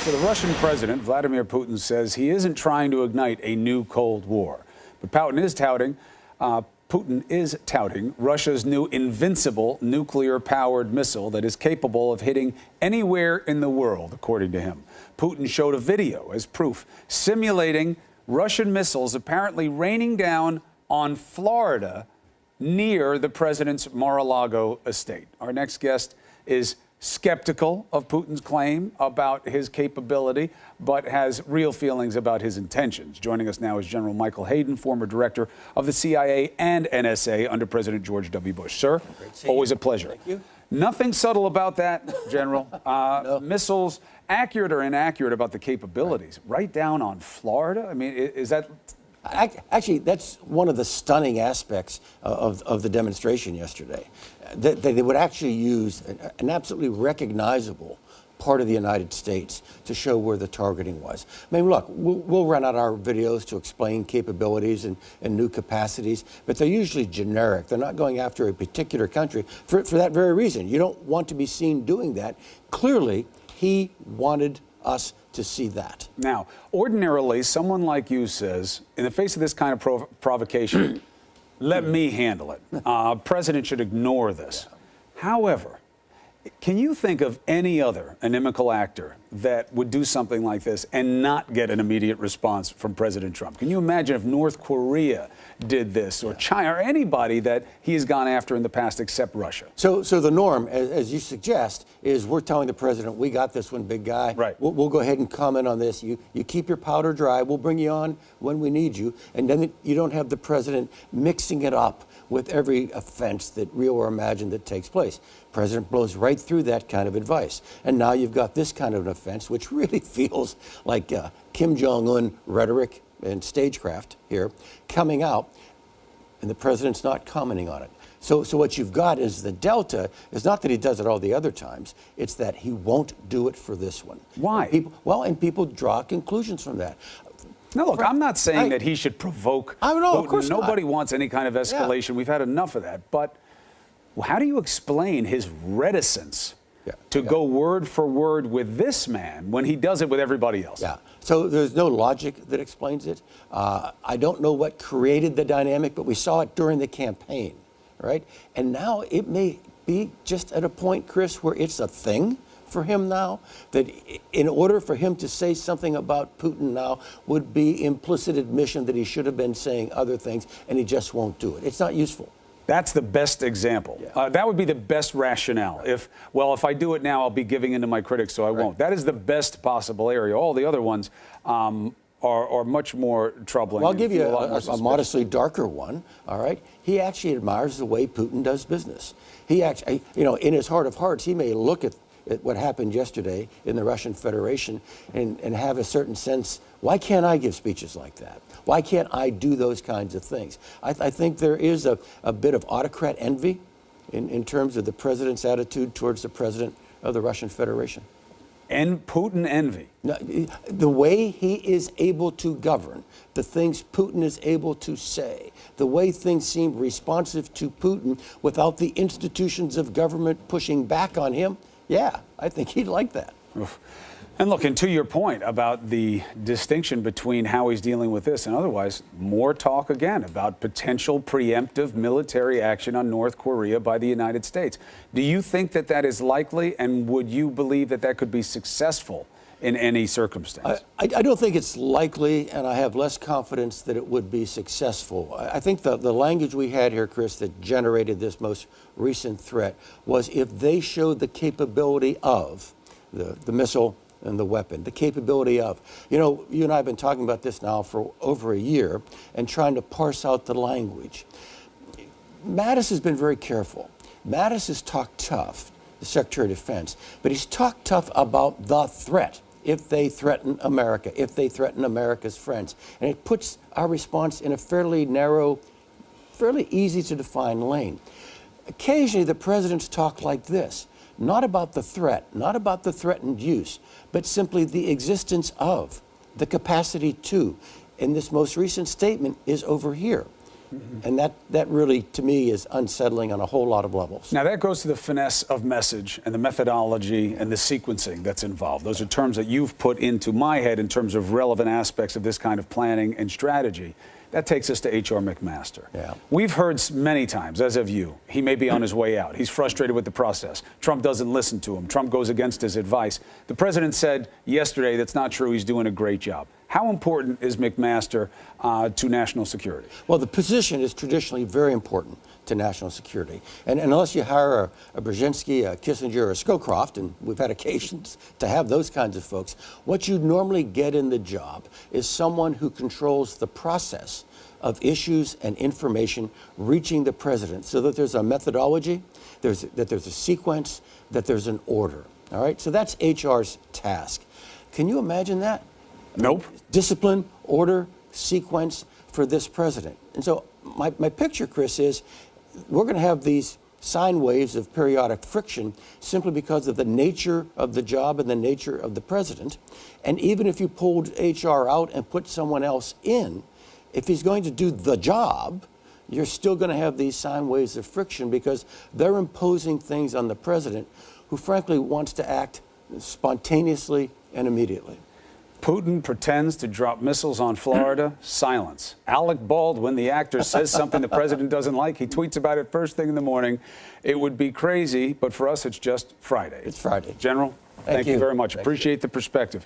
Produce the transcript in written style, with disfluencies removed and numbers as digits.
So the Russian president, Vladimir Putin, says he isn't trying to ignite a new Cold War. But Putin is touting Russia's new invincible nuclear-powered missile that is capable of hitting anywhere in the world, according to him. Putin showed a video as proof, simulating Russian missiles apparently raining down on Florida near the president's Mar-a-Lago estate. Our next guest is skeptical of Putin's claim about his capability, but has real feelings about his intentions. Joining us now is General Michael Hayden, former director of the CIA and NSA under President George W. Bush. Sir, always a pleasure. Thank you. Nothing subtle about that, General. No. Missiles, accurate or inaccurate about the capabilities, right down on Florida? I mean, is that... Actually, that's one of the stunning aspects of the demonstration yesterday. That they would actually use an absolutely recognizable part of the United States to show where the targeting was. I mean, look, we'll run out our videos to explain capabilities and new capacities, but they're usually generic. They're not going after a particular country for that very reason. You don't want to be seen doing that. Clearly, he wanted us to see that. Now, ordinarily, someone like you says, in the face of this kind of provocation, let me handle it. President should ignore this. However, can you think of any other inimical actor that would do something like this and not get an immediate response from President Trump? Can you imagine if North Korea did this, or China, or anybody that he has gone after in the past except Russia? So the norm, as you suggest, is we're telling the president, we got this one, big guy. Right. We'll go ahead and comment on this. You keep your powder dry. We'll bring you on when we need you. And then you don't have the president mixing it up with every offense that real or imagined that takes place. President blows right through that kind of advice. And now you've got this kind of an offense, which really feels like Kim Jong-un rhetoric and stagecraft here coming out, and the president's not commenting on it. So what you've got is the delta is not that he does it all the other times, it's that he won't do it for this one. Why? And people draw conclusions from that. No, look, I'm not saying that he should provoke I don't know, Putin. of course Nobody not. wants any kind of escalation. Yeah. We've had enough of that. But how do you explain his reticence to go word for word with this man when he does it with everybody else? Yeah. So there's no logic that explains it. I don't know what created the dynamic, but we saw it during the campaign, right? And now it may be just at a point, Chris, where it's a thing for him now, that in order for him to say something about Putin now would be implicit admission that he should have been saying other things, and he just won't do it. It's not useful. That's the best example. Yeah. That would be the best rationale. Right. If I do it now, I'll be giving in to my critics, so I won't. That is the best possible area. All the other ones are much more troubling. Well, I'll give you a modestly darker one, all right? He actually admires the way Putin does business. He actually, in his heart of hearts, he may look at what happened yesterday in the Russian Federation and have a certain sense, why can't I give speeches like that? Why can't I do those kinds of things? I think there is a bit of autocrat envy in terms of the president's attitude towards the president of the Russian Federation. And Putin envy. No, the way he is able to govern, the things Putin is able to say, the way things seem responsive to Putin without the institutions of government pushing back on him, yeah, I think he'd like that. Oof. And look, and to your point about the distinction between how he's dealing with this and otherwise, more talk again about potential preemptive military action on North Korea by the United States. Do you think that that is likely, and would you believe that that could be successful in any circumstance? I don't think it's likely, and I have less confidence that it would be successful. I think the language we had here, Chris, that generated this most recent threat was if they showed the capability of the missile and the weapon, the capability of. You and I have been talking about this now for over a year and trying to parse out the language. Mattis has been very careful. Mattis has talked tough, the Secretary of Defense, but he's talked tough about the threat. If they threaten America, if they threaten America's friends. And it puts our response in a fairly narrow, fairly easy to define lane. Occasionally the presidents talk like this, not about the threat, not about the threatened use, but simply the existence of, the capacity to. And this most recent statement is over here. And that really, to me, is unsettling on a whole lot of levels. Now, that goes to the finesse of message and the methodology and the sequencing that's involved. Those are terms that you've put into my head in terms of relevant aspects of this kind of planning and strategy. That takes us to H.R. McMaster. Yeah. We've heard many times, as of you, he may be on his way out. He's frustrated with the process. Trump doesn't listen to him. Trump goes against his advice. The president said yesterday that's not true. He's doing a great job. How important is McMaster to national security? Well, the position is traditionally very important to national security. And unless you hire a Brzezinski, a Kissinger, or a Scowcroft, and we've had occasions to have those kinds of folks, what you normally get in the job is someone who controls the process of issues and information reaching the president, so that there's a methodology, that there's a sequence, that there's an order. All right? So that's HR's task. Can you imagine that? Nope. Discipline, order, sequence for this president. And so my picture, Chris, is we're going to have these sine waves of periodic friction simply because of the nature of the job and the nature of the president. And even if you pulled HR out and put someone else in, if he's going to do the job, you're still going to have these sine waves of friction because they're imposing things on the president who frankly wants to act spontaneously and immediately. Putin pretends to drop missiles on Florida. Silence. Alec Baldwin, the actor, says something the president doesn't like. He tweets about it first thing in the morning. It would be crazy, but for us, it's just Friday. It's Friday. General, thank you very much. Appreciate the perspective.